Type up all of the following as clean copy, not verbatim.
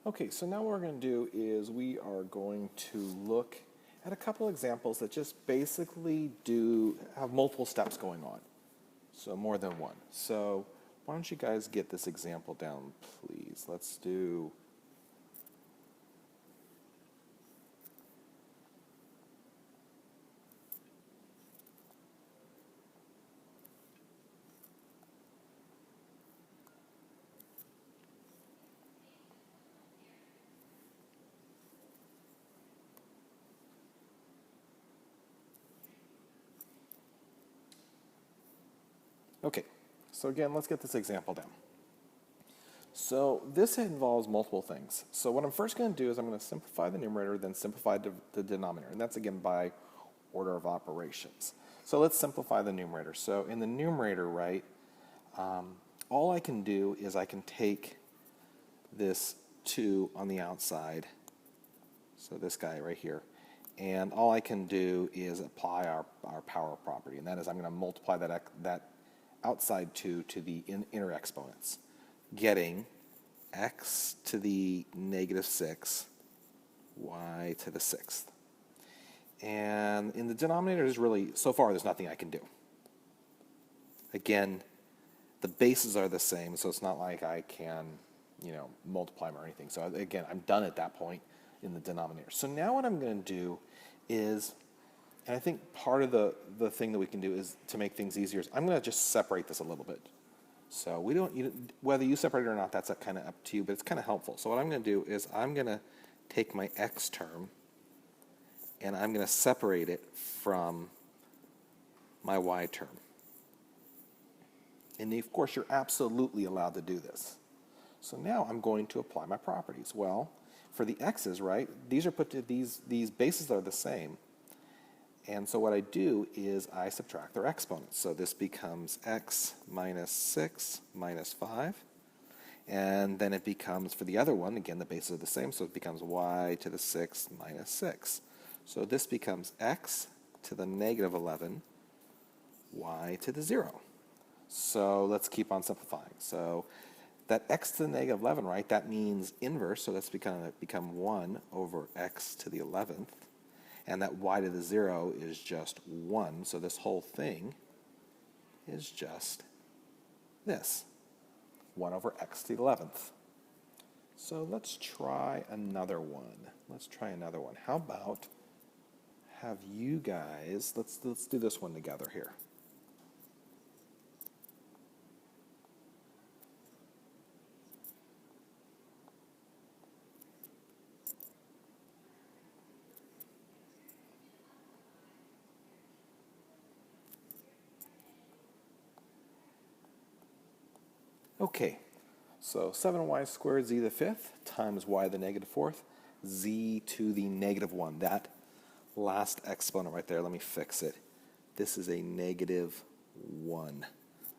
Okay, so now what we're going to do is we are going to look at a couple examples that just basically have multiple steps going on. So more than one. So why don't you guys get this example down, please? Let's do Okay, so again, let's get this example down. So this involves multiple things. So what I'm first going to do is I'm going to simplify the numerator, then simplify the denominator. And that's again by order of operations. So let's simplify the numerator. So in the numerator, right, all I can do is I can take this 2 on the outside, so this guy right here, and all I can do is apply our power property, and that is I'm going to multiply that outside 2 to the inner exponents, getting x to the -6, y to the 6th. And in the denominator, so far there's nothing I can do. Again, the bases are the same, so it's not like I can, multiply them or anything. So again, I'm done at that point in the denominator. So now what I'm going to do is, and I think part of the thing that we can do is to make things easier, is I'm going to just separate this a little bit. So we don't, whether you separate it or not, that's kind of up to you, but it's kind of helpful. So what I'm going to do is I'm going to take my x term and I'm going to separate it from my y term. And of course, you're absolutely allowed to do this. So now I'm going to apply my properties. Well, for the x's, right, these are put to these bases are the same. And so what I do is I subtract their exponents. So this becomes x minus 6 minus 5. And then it becomes, for the other one, again, the bases are the same, so it becomes y to the 6th minus 6. So this becomes x to the -11, y to the 0. So let's keep on simplifying. So that x to the -11, right, that means inverse, so that's become 1 over x to the 11th. And that y to the 0 is just 1, so this whole thing is just this, 1 over x to the 11th. So let's try another one. How about have you guys, let's do this one together here. Okay, so 7y squared z to the 5th times y to the -4th, z to the -1. That last exponent right there, let me fix it. This is a -1.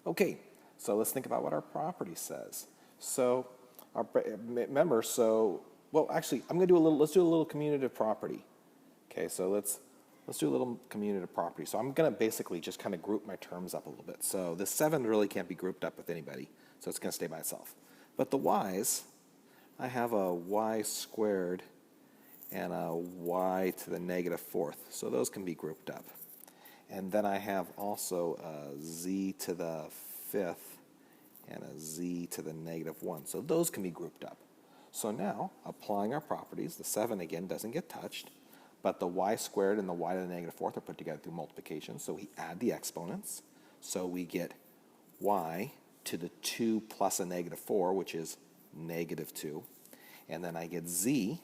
Okay, so let's think about what our property says. So, remember, well, actually, let's do a little commutative property. Okay, so let's do a little commutative property. So I'm going to basically just kind of group my terms up a little bit. So the 7 really can't be grouped up with anybody, so it's going to stay by itself. But the y's, I have a y squared and a y to the -4th, so those can be grouped up. And then I have also a z to the 5th and a z to the -1, so those can be grouped up. So now, applying our properties, the 7 again doesn't get touched, but the y squared and the y to the -4th are put together through multiplication, so we add the exponents. So we get y to the 2 plus a -4, which is -2. And then I get z,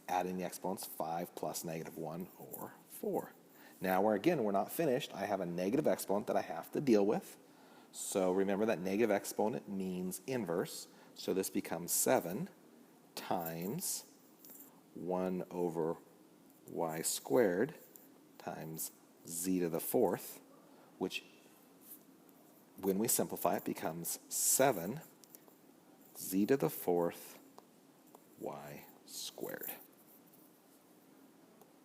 adding the exponents, 5 plus -1, or 4. Now, we're not finished. I have a negative exponent that I have to deal with. So remember that negative exponent means inverse. So this becomes 7 times 1 over y squared times z to the 4th, which when we simplify it becomes 7 z to the 4th y squared.